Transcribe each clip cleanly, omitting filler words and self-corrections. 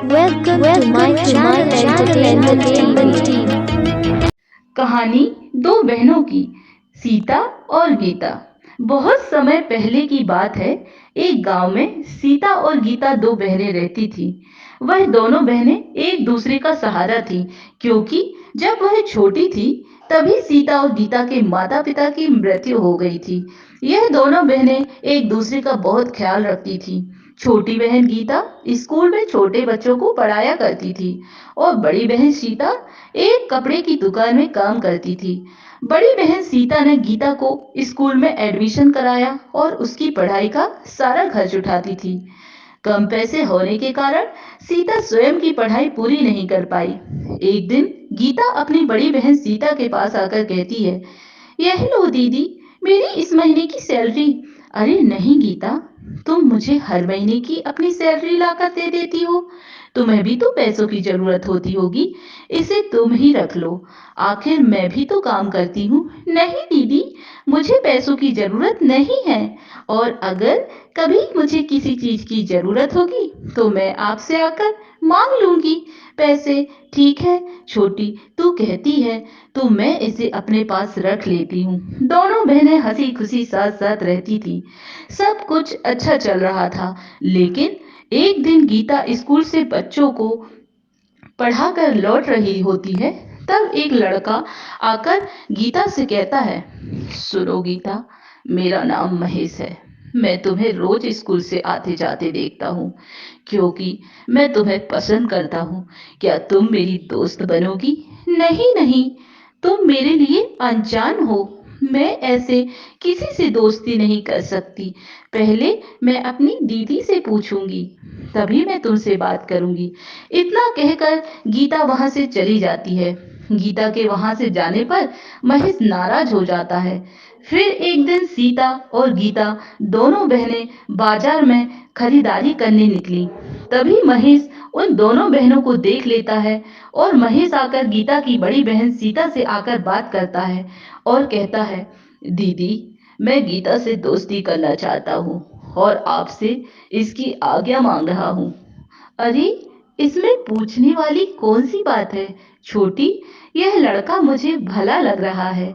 Welcome to my channel Entertainment Team. कहानी दो बहनों की, सीता और गीता। बहुत समय पहले की बात है। एक गांव में सीता और गीता दो बहनें रहती थी। वह दोनों बहनें एक दूसरे का सहारा थी, क्योंकि जब वह छोटी थी तभी सीता और गीता के माता पिता की मृत्यु हो गई थी। यह दोनों बहनें एक दूसरे का बहुत ख्याल रखती थी। छोटी बहन गीता स्कूल में छोटे बच्चों को पढ़ाया करती थी और बड़ी बहन सीता एक कपड़े की दुकान में काम करती थी। बड़ी बहन सीता ने गीता को स्कूल में एडमिशन कराया और उसकी पढ़ाई का सारा खर्च उठाती थी। कम पैसे होने के कारण सीता स्वयं की पढ़ाई पूरी नहीं कर पाई। एक दिन गीता अपनी बड़ी बहन सीता के पास आकर कहती है, यह लो दीदी, मेरी इस महीने की सैलरी। अरे नहीं गीता, तुम मुझे हर महीने की अपनी सैलरी लाकर दे देती हो। तुम्हें भी तो पैसों की जरूरत होती होगी, इसे तुम ही रख लो। आखिर मैं भी तो काम करती हूँ। नहीं दीदी, मुझे पैसों की जरूरत नहीं है, और अगर कभी मुझे किसी चीज की जरूरत होगी तो मैं आपसे आकर मांग लूंगी पैसे। ठीक है छोटी, तू कहती है तो मैं इसे अपने पास रख लेती हूँ। दोनों बहनें हंसी खुशी साथ साथ रहती थी। सब कुछ अच्छा चल रहा था, लेकिन एक दिन गीता स्कूल से बच्चों को पढ़ाकर लौट रही होती है। तब एक लड़का आकर गीता से कहता है, सुनो गीता, मेरा नाम महेश है। मैं तुम्हें रोज स्कूल से आते जाते देखता हूँ, क्योंकि मैं तुम्हें पसंद करता हूँ। क्या तुम मेरी दोस्त बनोगी? नहीं नहीं, तुम मेरे लिए अनजान हो। मैं ऐसे किसी से दोस्ती नहीं कर सकती। पहले मैं अपनी दीदी से पूछूंगी, तभी मैं तुमसे बात करूंगी। इतना कहकर गीता वहां से चली जाती है। गीता के वहां से जाने पर महेश नाराज हो जाता है। फिर एक दिन सीता और गीता दोनों बहनें बाजार में खरीदारी करने निकली। तभी महेश उन दोनों बहनों को देख लेता है और महेश आकर गीता की बड़ी बहन सीता से आकर बात करता है और कहता है, दीदी, मैं गीता से दोस्ती करना चाहता हूँ और आपसे इसकी आज्ञा मांग रहा हूँ। अरे, इसमें पूछने वाली कौन सी बात है छोटी? यह लड़का मुझे भला लग रहा है।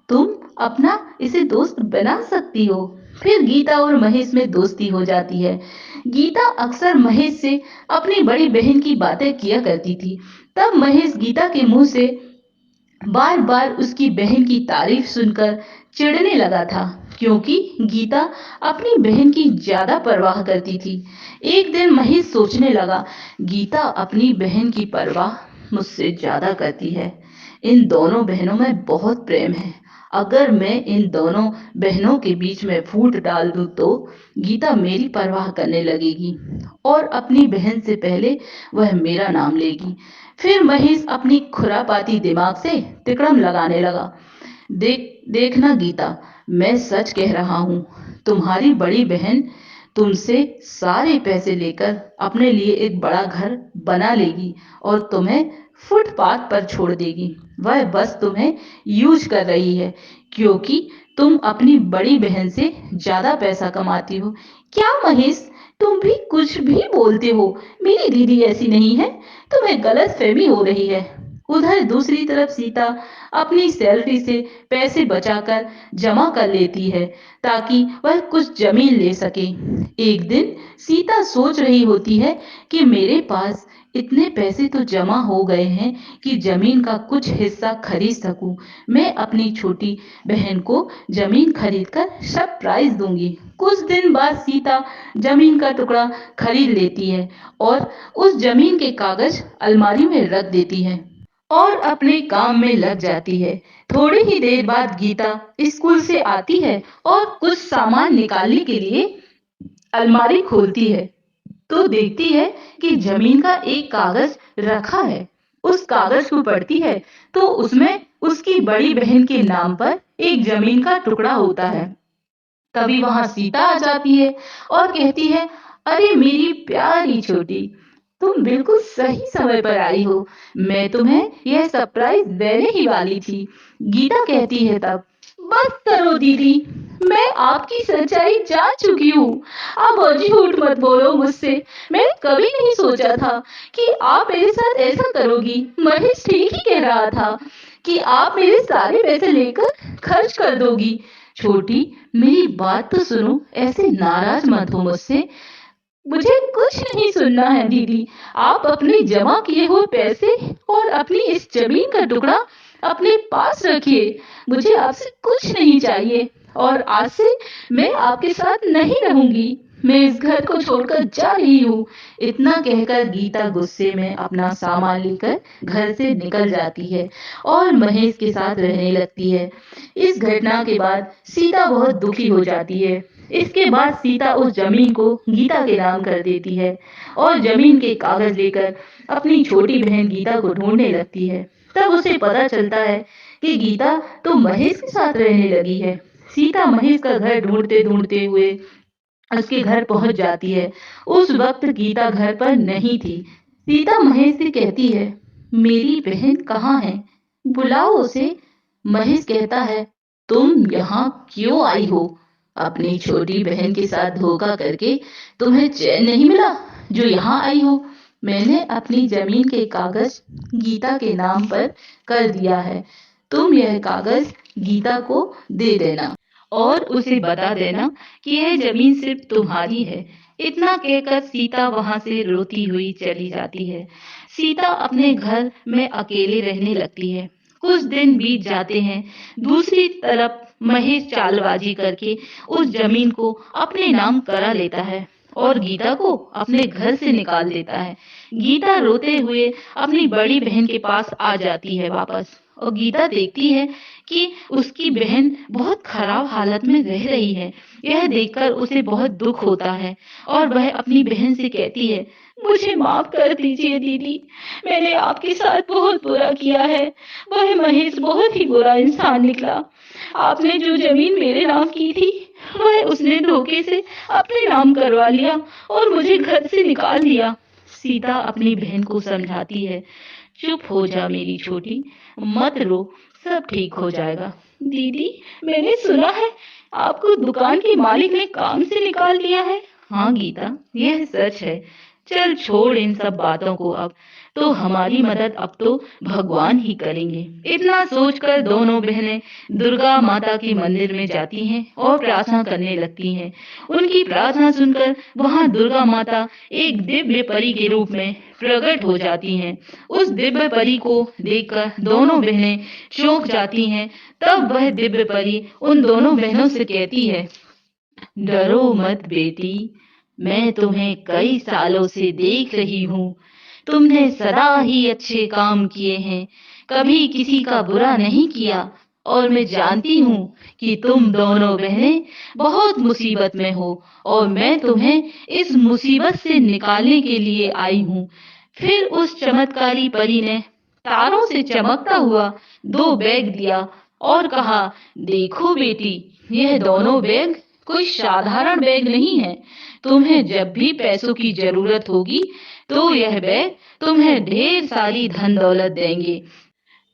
तुम अपना इसे दोस्त बना सकती हो। फिर गीता और महेश में दोस्ती हो जाती है। गीता अक्सर महेश से अपनी बड़ी बहन की बातें किया करती थी। तब महेश गीता के मुंह से बार बार उसकी बहन की तारीफ सुनकर चिढ़ने लगा था, क्योंकि गीता अपनी बहन की ज्यादा परवाह करती थी। एक दिन महेश सोचने लगा, गीता अपनी बहन की परवाह मुझसे ज्यादा करती है। इन दोनों बहनों में बहुत प्रेम है। अगर मैं इन दोनों बहनों के बीच में फूट डाल दूं तो गीता मेरी परवाह करने लगेगी और अपनी बहन से पहले वह मेरा नाम लेगी। फिर महेश अपनी खुरापाती दिमाग से तिकड़म लगाने लगा। देखना गीता, मैं सच कह रहा हूँ। तुम्हारी बड़ी बहन तुमसे सारे पैसे लेकर अपने लिए एक बड़ा घर बना लेगी और तुम्हें फुटपाथ पर छोड़ देगी। वह बस तुम्हें यूज कर रही है, क्योंकि तुम अपनी बड़ी बहन से ज्यादा पैसा कमाती हो। क्या महेश, तुम भी कुछ भी बोलते हो? मेरी दीदी ऐसी नहीं है, तुम्हें गलतफहमी हो रही है। उधर दूसरी तरफ सीता अपनी सैलरी से पैसे बचाकर जमा कर लेती है, ताकि वह कुछ जमीन ले सके। एक दिन सीता सोच रही होती है कि मेरे पास इतने पैसे तो जमा हो गए हैं कि जमीन का कुछ हिस्सा खरीद सकूं। मैं अपनी छोटी बहन को जमीन खरीदकर सरप्राइज दूंगी। कुछ दिन बाद सीता जमीन का टुकड़ा खरीद लेती है और उस जमीन के कागज अलमारी में रख देती है और अपने काम में लग जाती है। थोड़ी ही देर बाद गीता स्कूल से आती है और कुछ सामान निकालने के लिए अलमारी खोलती है तो देखती है कि जमीन का एक कागज रखा है। उस कागज को पढ़ती है तो उसमें उसकी बड़ी बहन के नाम पर एक जमीन का टुकड़ा होता है। तभी वहां सीता आ जाती है और कहती है, अरे मेरी प्यारी छोटी, तुम बिल्कुल सही समय पर आई हो। मैं तुम्हें यह सरप्राइज देने ही वाली थी। गीता कहती है तब, बस करो दीदी, मैं आपकी सच्चाई जान चुकी हूँ। अब और झूठ मत बोलो मुझसे। मैंने कभी नहीं सोचा था कि आप मेरे साथ ऐसा करोगी। महेश ठीक ही कह रहा था कि आप मेरे सारे पैसे लेकर खर्च कर दोगी। छोटी, मेरी बात तो सुनो, ऐसे नाराज मत हो मुझसे। मुझे कुछ नहीं सुनना है दीदी। आप अपने जमा किए हुए पैसे और अपनी इस जमीन का टुकड़ा अपने पास रखिए। मुझे आपसे कुछ नहीं चाहिए और आज से मैं आपके साथ नहीं रहूंगी। मैं इस घर को छोड़कर जा रही हूँ। इतना कहकर गीता गुस्से में अपना सामान लेकर घर से निकल जाती है और महेश के साथ रहने लगती है। इस घटना के बाद सीता बहुत दुखी हो जाती है। इसके बाद सीता उस जमीन को गीता के नाम कर देती है और जमीन के कागज लेकर अपनी छोटी बहन गीता को ढूंढने लगती है। तब उसे पता चलता है कि गीता तो महेश के साथ रहने लगी है। सीता महेश का घर ढूंढते ढूंढते हुए उसके घर पहुंच जाती है। उस वक्त गीता घर पर नहीं थी। सीता महेश से कहती है, मेरी बहन कहाँ है? बुलाओ उसे। महेश कहता है, तुम यहाँ क्यों आई हो? अपनी छोटी बहन के साथ धोखा करके तुम्हें चैन नहीं मिला जो यहाँ आई हो? मैंने अपनी जमीन के कागज गीता के नाम पर कर दिया है। तुम यह कागज गीता को दे देना और उसे बता देना कि यह जमीन सिर्फ तुम्हारी है। इतना कहकर सीता वहां से रोती हुई चली जाती है। सीता अपने घर में अकेले रहने लगती है। कुछ दिन बीत जाते हैं। दूसरी तरफ महेश चालबाजी करके उस जमीन को अपने नाम करा लेता है और गीता को अपने घर से निकाल देता है। गीता रोते हुए अपनी बड़ी बहन के पास आ जाती है वापस और गीता देखती है कि उसकी बहन बहुत खराब हालत में रह रही है। यह देखकर उसे बहुत दुख होता है और वह अपनी बहन से कहती है, मुझे माफ कर दीजिए दीदी, मैंने आपके साथ बहुत बुरा किया है। वह महेश बहुत ही बुरा इंसान निकला। आपने जो जमीन मेरे नाम की थी वह उसने धोखे से अपने नाम करवा लिया और मुझे घर से निकाल दिया। सीता अपनी बहन को समझाती है, चुप हो जा मेरी छोटी, मत रो, सब ठीक हो जाएगा। दीदी, मैंने सुना है आपको दुकान के मालिक ने काम से निकाल दिया है। हाँ गीता, यह सच है। चल छोड़ इन सब बातों को अब। तो हमारी मदद अब तो भगवान ही करेंगे। इतना सोचकर दोनों बहनें दुर्गा माता के मंदिर में जाती हैं और प्रार्थना करने लगती हैं। उनकी प्रार्थना सुनकर वहां दुर्गा माता एक दिव्य परी के रूप में प्रकट हो जाती हैं। उस दिव्य परी को देखकर दोनों बहनें चौंक जाती हैं। तब वह दिव्य परी उन दोनों बहनों से कहती है, डरो मत बेटी, मैं तुम्हें कई सालों से देख रही हूँ। तुमने सदा ही अच्छे काम किए हैं, कभी किसी का बुरा नहीं किया और मैं जानती हूँ कि तुम दोनों बहनें बहुत मुसीबत में हो और मैं तुम्हें इस मुसीबत से निकालने के लिए आई हूँ। फिर उस चमत्कारी परी ने तारों से चमकता हुआ 2 बैग दिया और कहा, देखो बेटी, यह दोनों बैग कोई साधारण बैग नहीं है। तुम्हें जब भी पैसों की जरूरत होगी तो यह बैग तुम्हें ढेर सारी धन दौलत देंगे।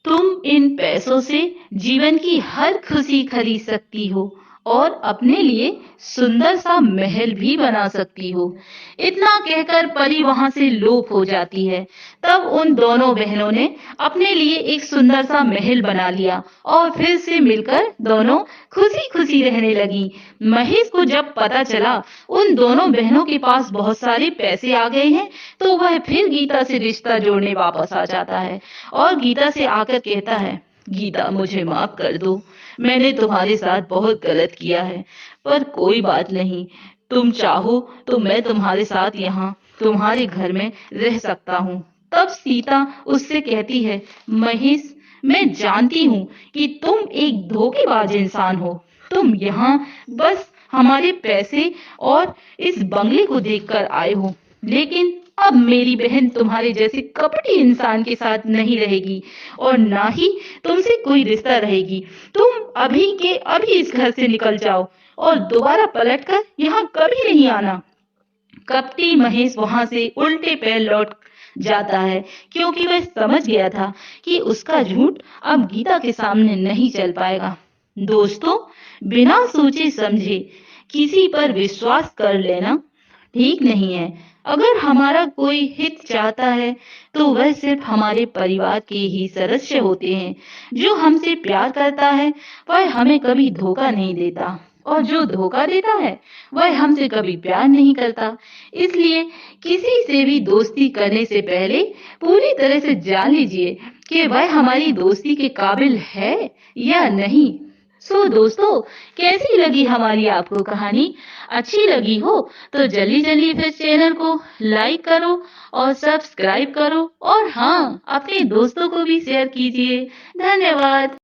तुम इन पैसों से जीवन की हर खुशी खरीद सकती हो और अपने लिए सुंदर सा महल भी बना सकती हो। इतना कहकर परी वहां से लोप हो जाती है। तब उन दोनों बहनों ने अपने लिए एक सुंदर सा महल बना लिया और फिर से मिलकर दोनों खुशी खुशी रहने लगी। महेश को जब पता चला उन दोनों बहनों के पास बहुत सारे पैसे आ गए हैं तो वह फिर गीता से रिश्ता जोड़ने वापस आ जाता है और गीता से आकर कहता है, गीता मुझे माफ कर दो, मैंने तुम्हारे साथ बहुत गलत किया है, पर कोई बात नहीं, तुम चाहो तो मैं तुम्हारे साथ यहाँ तुम्हारे घर में रह सकता हूँ। तब सीता उससे कहती है, महेश, मैं जानती हूँ कि तुम एक धोखेबाज इंसान हो। तुम यहाँ बस हमारे पैसे और इस बंगले को देखकर आए हो, लेकिन अब मेरी बहन तुम्हारे जैसे कपटी इंसान के साथ नहीं रहेगी और ना ही तुमसे कोई रिश्ता रहेगी। तुम अभी के अभी इस घर से निकल जाओ और दोबारा पलटकर यहाँ कभी नहीं आना। कपटी महेश वहां से उल्टे पैर लौट जाता है क्योंकि वह समझ गया था कि उसका झूठ अब गीता के सामने नहीं चल पाएगा। दोस्तों, बिना सोचे समझे किसी पर विश्वास कर लेना ठीक नहीं है। अगर हमारा कोई हित चाहता है, तो वह सिर्फ हमारे परिवार के ही सदस्य होते हैं। जो हमसे प्यार करता है, वह हमें कभी धोखा नहीं देता और जो धोखा देता है, वह हमसे कभी प्यार नहीं करता। इसलिए किसी से भी दोस्ती करने से पहले पूरी तरह से जान लीजिए कि वह हमारी दोस्ती के काबिल है या नहीं। दोस्तों, कैसी लगी हमारी आपको कहानी? अच्छी लगी हो तो जल्दी जल्दी फिर चैनल को लाइक करो और सब्सक्राइब करो और हाँ, अपने दोस्तों को भी शेयर कीजिए। धन्यवाद।